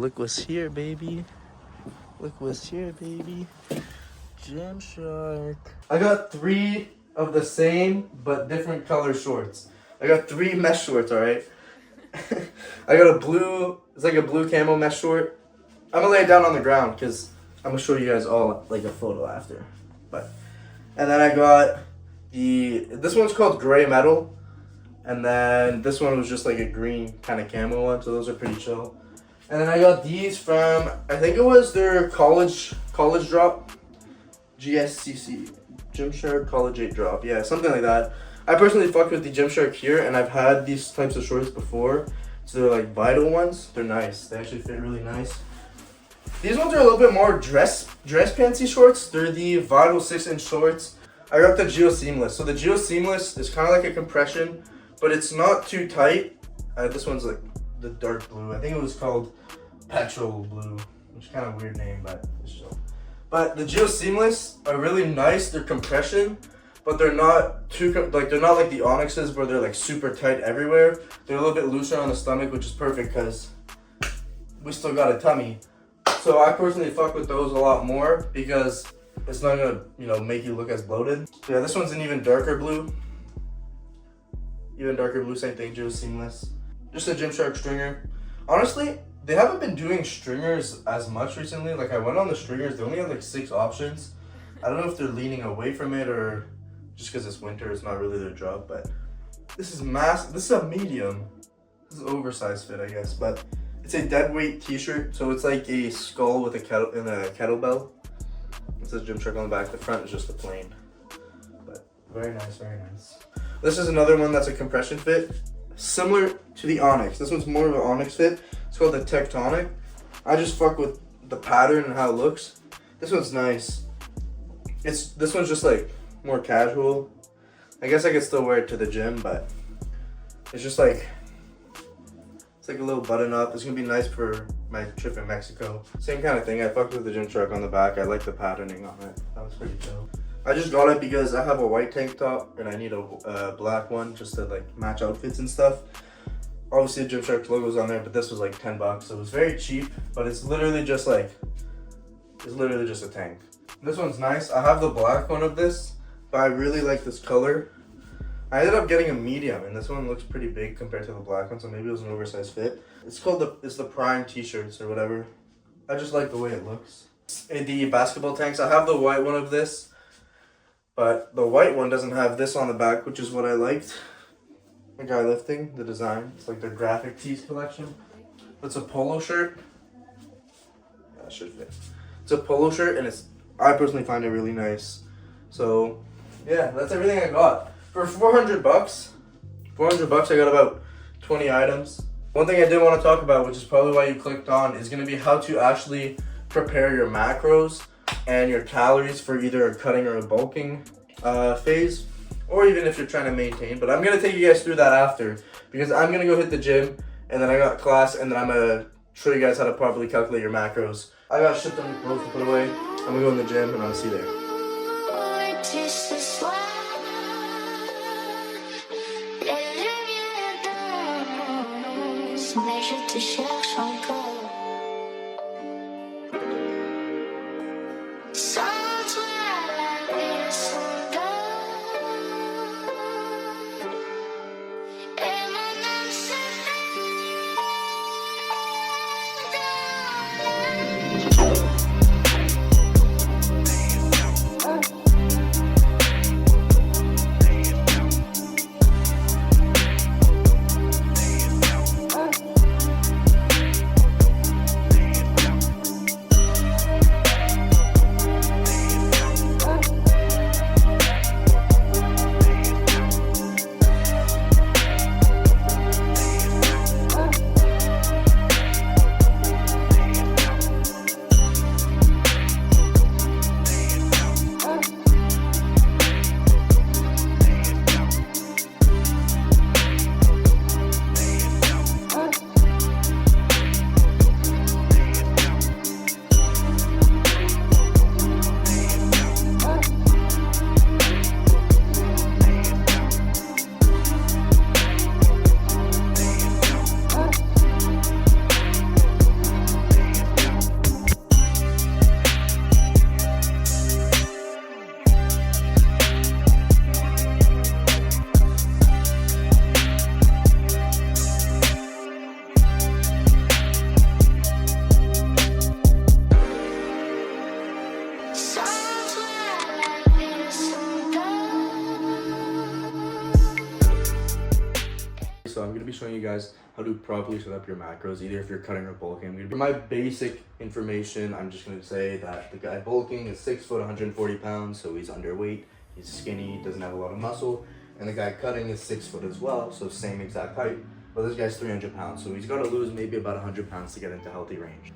Look what's here, baby. Look what's here, baby. Gymshark. I got 3 of the same but different color shorts. I got 3 mesh shorts, alright? I got a blue, it's like a blue camo mesh short. I'm gonna lay it down on the ground because I'm gonna show you guys all like a photo after. And then I got this one's called Gray Metal. And then this one was just like a green kind of camo one, so those are pretty chill. And then I got these from, I think it was their college drop. GSCC, Gymshark College 8 drop. Yeah, something like that. I personally fuck with the Gymshark here, and I've had these types of shorts before. So they're like Vital ones. They're nice. They actually fit really nice. These ones are a little bit more dress pantsy shorts. They're the Vital 6-inch shorts. I got the Geo Seamless. So the Geo Seamless is kind of like a compression, but it's not too tight. This one's like the dark blue. I think it was called Petrol Blue, which is kind of a weird name, but it's chill. But the Geo Seamless are really nice. They're compression, but they're not too they're not like the Onyxes where they're like super tight everywhere. They're a little bit looser on the stomach, which is perfect because we still got a tummy. So I personally fuck with those a lot more because it's not gonna, make you look as bloated. So yeah, this one's an even darker blue. Even darker blue, same thing, Geo Seamless. Just a Gymshark stringer. Honestly, they haven't been doing stringers as much recently. Like I went on the stringers, they only have like 6 options. I don't know if they're leaning away from it or just because it's winter, it's not really their job. But this is this is a medium. This is an oversized fit, I guess. But it's a dead weight t-shirt, so it's like a skull with a kettlebell. It says Gymshark on the back. The front is just a plain. But very nice, very nice. This is another one that's a compression fit. Similar to the Onyx. This one's more of an Onyx fit. It's called the Tectonic. I just fuck with the pattern and how it looks. This one's nice. This one's just like more casual. I guess I could still wear it to the gym, but it's just like, it's like a little button up. It's gonna be nice for my trip in Mexico. Same kind of thing. I fucked with the Gymshark on the back. I like the patterning on it. That was pretty chill. I just got it because I have a white tank top and I need a black one just to like match outfits and stuff. Obviously the Gymshark logo's on there, but this was like $10, so it was very cheap, but it's literally just a tank. This one's nice. I have the black one of this, but I really like this color. I ended up getting a medium, and this one looks pretty big compared to the black one, so maybe it was an oversized fit. It's called the Prime t-shirts or whatever. I just like the way it looks. The basketball tanks, I have the white one of this, but the white one doesn't have this on the back, which is what I liked. The guy lifting, the design. It's like their graphic tees collection. It's a polo shirt. Yeah, that should fit. It's a polo shirt, and I personally find it really nice. So, yeah, that's everything I got. For $400, I got about 20 items. One thing I did want to talk about, which is probably why you clicked on, is going to be how to actually prepare your macros and your calories for either a cutting or a bulking phase, or even if you're trying to maintain. But I'm going to take you guys through that after, because I'm going to go hit the gym, and then I got class, and then I'm going to show you guys how to properly calculate your macros. I got shit done clothes to put away. I'm going to go in the gym, and I'll see you there. Mais je te cherche encore. Sans toi, la vie est sombre. Et mon âme you guys how to properly set up your macros, either if you're cutting or bulking. For my basic information, I'm just gonna say that the guy bulking is 6 foot, 140 pounds, so he's underweight, he's skinny, doesn't have a lot of muscle. And the guy cutting is 6 foot as well, so same exact height. But this guy's 300 pounds, so he's got to lose maybe about 100 pounds to get into healthy range.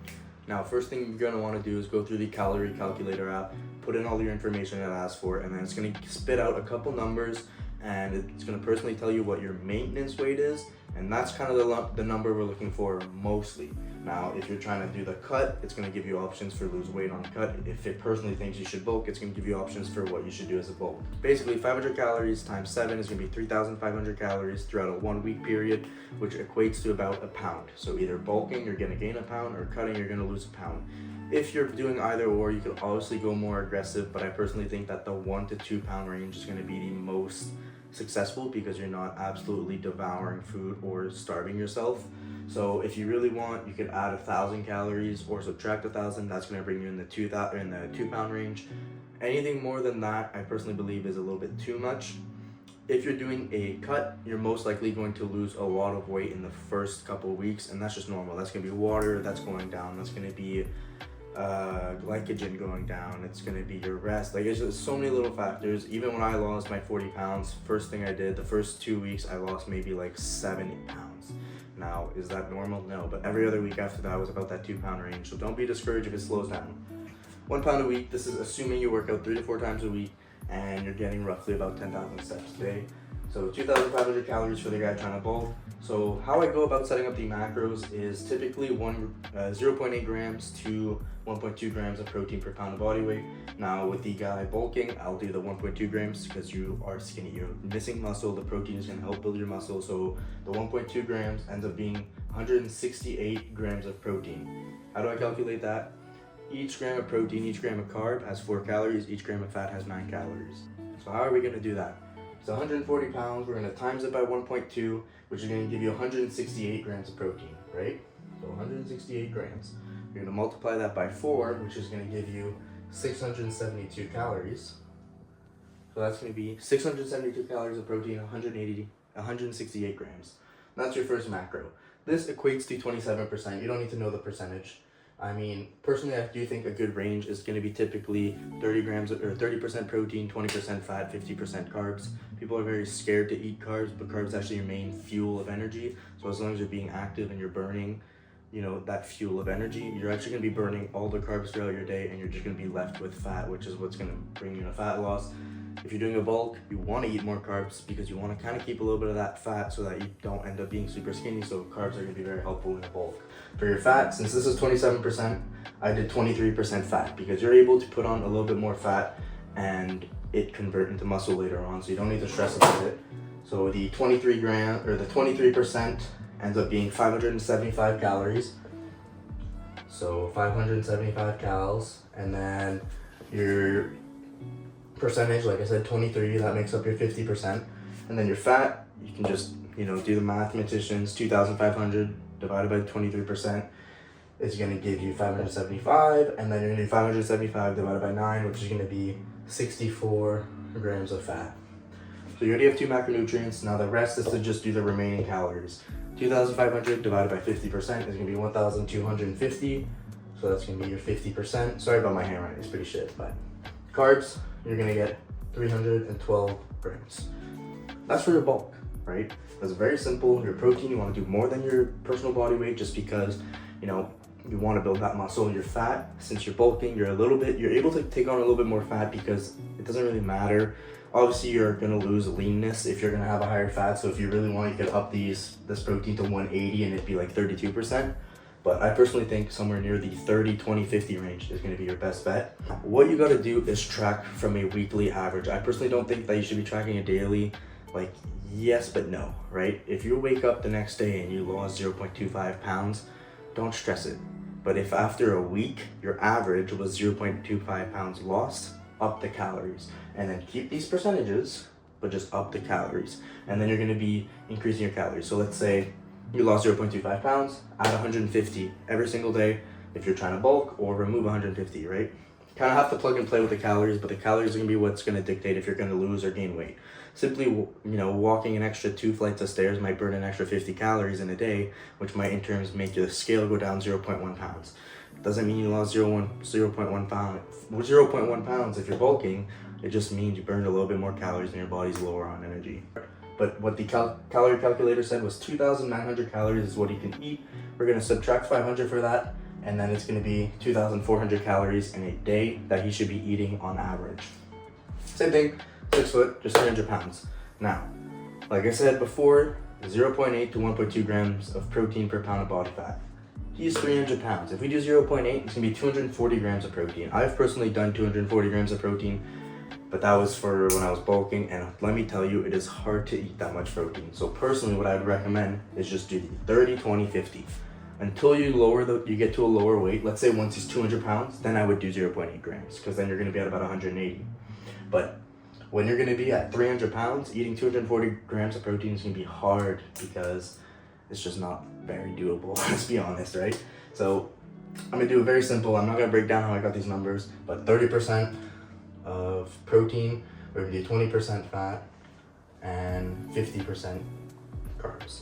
Now, first thing you're going to want to do is go through the calorie calculator app, put in all your information it asks for, and then it's going to spit out a couple numbers, and it's going to personally tell you what your maintenance weight is, and that's kind of the number we're looking for mostly. Now, if you're trying to do the cut, it's going to give you options for lose weight on cut. If it personally thinks you should bulk, it's going to give you options for what you should do as a bulk. Basically, 500 calories times 7 is going to be 3,500 calories throughout a 1 week period, which equates to about a pound. So either bulking, you're going to gain a pound, or cutting, you're going to lose a pound. If you're doing either or, you could obviously go more aggressive, but I personally think that the 1 to 2 pound range is going to be the most successful because you're not absolutely devouring food or starving yourself. So if you really want, you could add 1,000 calories or subtract 1,000. That's going to bring you in the 2 pound range. Anything more than that, I personally believe, is a little bit too much. If you're doing a cut, you're most likely going to lose a lot of weight in the first couple of weeks, and that's just normal. That's going to be water that's going down. That's going to be glycogen going down. It's going to be your rest. Like, there's just so many little factors. Even when I lost my 40 pounds, first thing I did, the first 2 weeks, I lost maybe like 70 pounds. Now, is that normal? No, but every other week after that was about that 2 pound range. So don't be discouraged if it slows down. 1 pound a week, this is assuming you work out 3 to 4 times a week and you're getting roughly about 10,000 steps a day. So 2,500 calories for the guy trying to bulk. So how I go about setting up the macros is typically 0.8 grams to 1.2 grams of protein per pound of body weight. Now with the guy bulking, I'll do the 1.2 grams because you are skinny, you're missing muscle. The protein is going to help build your muscle. So the 1.2 grams ends up being 168 grams of protein. How do I calculate that? Each gram of protein, each gram of carb has 4 calories, each gram of fat has 9 calories. So how are we going to do that? It's 140 pounds, we're going to times it by 1.2, which is going to give you 168 grams of protein, right? So 168 grams. You're going to multiply that by 4, which is going to give you 672 calories. So that's going to be 672 calories of protein, 168 grams. That's your first macro. This equates to 27%. You don't need to know the percentage. I mean, personally, I do think a good range is going to be typically 30% protein, 20% fat, 50% carbs. People are very scared to eat carbs, but carbs is actually your main fuel of energy. So as long as you're being active and you're burning, that fuel of energy, you're actually going to be burning all the carbs throughout your day, and you're just going to be left with fat, which is what's going to bring you to fat loss. If you're doing a bulk, you want to eat more carbs because you want to kind of keep a little bit of that fat so that you don't end up being super skinny. So carbs are going to be very helpful in a bulk. For your fat, since this is 27%, I did 23% fat because you're able to put on a little bit more fat and it convert into muscle later on, so you don't need to stress about it. So the 23% ends up being 575 calories. So 575 calories, and then your percentage, like I said, 23, that makes up your 50%. And then your fat, you can just, do the mathematicians, 2,500 divided by 23% is going to give you 575, and then you're going to do 575 divided by 9, which is going to be 64 grams of fat. So you already have 2 macronutrients. Now the rest is to just do the remaining calories. 2,500 divided by 50% is going to be 1,250. So that's going to be your 50%. Sorry about my handwriting, it's pretty shit, but carbs, you're going to get 312 grams. That's for your bulk, right? That's very simple. Your protein, you want to do more than your personal body weight just because, you want to build that muscle. Your fat, since you're bulking, you're able to take on a little bit more fat because it doesn't really matter. Obviously, you're going to lose leanness if you're going to have a higher fat. So if you really want, you could up this protein to 180 and it'd be like 32%. But I personally think somewhere near the 30, 20, 50 range is going to be your best bet. What you got to do is track from a weekly average. I personally don't think that you should be tracking a daily. Like, yes, but no, right? If you wake up the next day and you lost 0.25 pounds, don't stress it. But if after a week, your average was 0.25 pounds lost, up the calories. And then keep these percentages, but just up the calories. And then you're going to be increasing your calories. So let's say you lost 0.25 pounds, add 150 every single day if you're trying to bulk, or remove 150, right? kind of have to plug and play with the calories, but the calories are going to be what's going to dictate if you're going to lose or gain weight. Simply, walking an extra 2 flights of stairs might burn an extra 50 calories in a day, which might in turn make your scale go down 0.1 pounds. Doesn't mean you lost 0.1 pounds if you're bulking. It just means you burned a little bit more calories and your body's lower on energy. But what the calorie calculator said was 2,900 calories is what he can eat. We're going to subtract 500 for that, and then it's going to be 2,400 calories in a day that he should be eating on average. Same thing, 6 foot, just 300 pounds. Now, like I said before, 0.8 to 1.2 grams of protein per pound of body fat. He's 300 pounds. If we do 0.8, it's going to be 240 grams of protein. I've personally done 240 grams of protein, but that was for when I was bulking, and let me tell you, it is hard to eat that much protein. So personally, what I'd recommend is just do the 30, 20, 50. Until you get to a lower weight. Let's say once he's 200 pounds, then I would do 0.8 grams, because then you're going to be at about 180. But when you're going to be at 300 pounds, eating 240 grams of protein is going to be hard, because it's just not very doable. Let's be honest, right? So I'm going to do it very simple. I'm not going to break down how I got these numbers, but 30% of protein, we're going to do 20% fat and 50% carbs.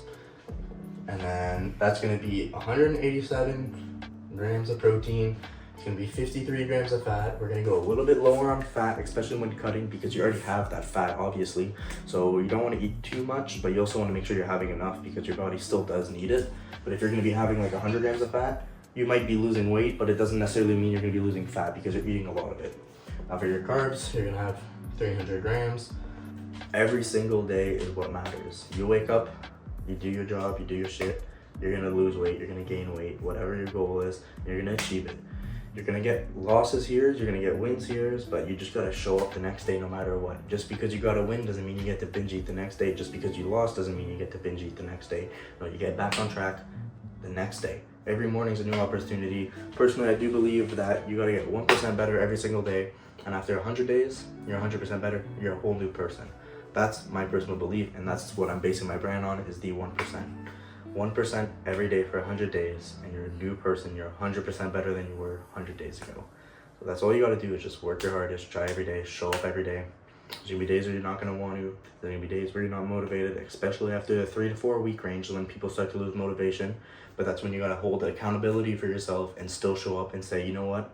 And then that's going to be 187 grams of protein. It's going to be 53 grams of fat. We're going to go a little bit lower on fat, especially when cutting, because you already have that fat, obviously. So you don't want to eat too much, but you also want to make sure you're having enough, because your body still does need it. But if you're going to be having like 100 grams of fat, you might be losing weight, but it doesn't necessarily mean you're going to be losing fat, because you're eating a lot of it. Now for your carbs, you're going to have 300 grams. Every single day is what matters. You wake up, you do your job, you do your shit, you're going to lose weight, you're going to gain weight, whatever your goal is, you're going to achieve it. You're going to get losses here, you're going to get wins here, but you just got to show up the next day no matter what. Just because you got a win doesn't mean you get to binge eat the next day. Just because you lost doesn't mean you get to binge eat the next day. No, you get back on track the next day. Every morning's a new opportunity. Personally, I do believe that you got to get 1% better every single day. And after 100 days, you're 100% better. You're a whole new person. That's my personal belief, and that's what I'm basing my brand on, is the 1%. 1% every day for 100 days, and you're a new person. You're 100% better than you were 100 days ago. So that's all you got to do, is just work your hardest, try every day, show up every day. There's going to be days where you're not going to want to. There's going to be days where you're not motivated, especially after the 3 to 4 week range when people start to lose motivation. But that's when you got to hold accountability for yourself and still show up and say, you know what?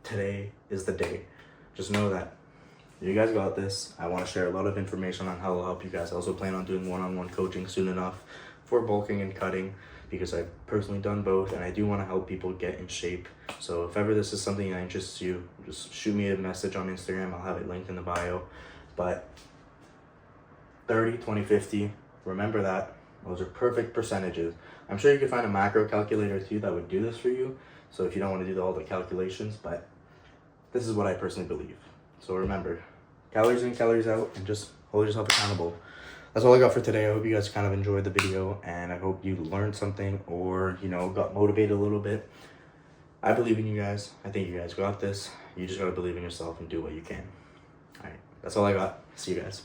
Today is the day. Just know that you guys got this. I want to share a lot of information on how to help you guys. I also plan on doing one-on-one coaching soon enough for bulking and cutting, because I've personally done both, and I do want to help people get in shape. So if ever this is something that interests you, just shoot me a message on Instagram. I'll have it linked in the bio. But 30, 20, 50, remember that. Those are perfect percentages. I'm sure you can find a macro calculator too that would do this for you. So if you don't want to do all the calculations, but this is what I personally believe. So remember, calories in, calories out, and just hold yourself accountable. That's all I got for today. I hope you guys kind of enjoyed the video, and I hope you learned something, or, got motivated a little bit. I believe in you guys. I think you guys got this. You just got to believe in yourself and do what you can. All right. That's all I got. See you guys.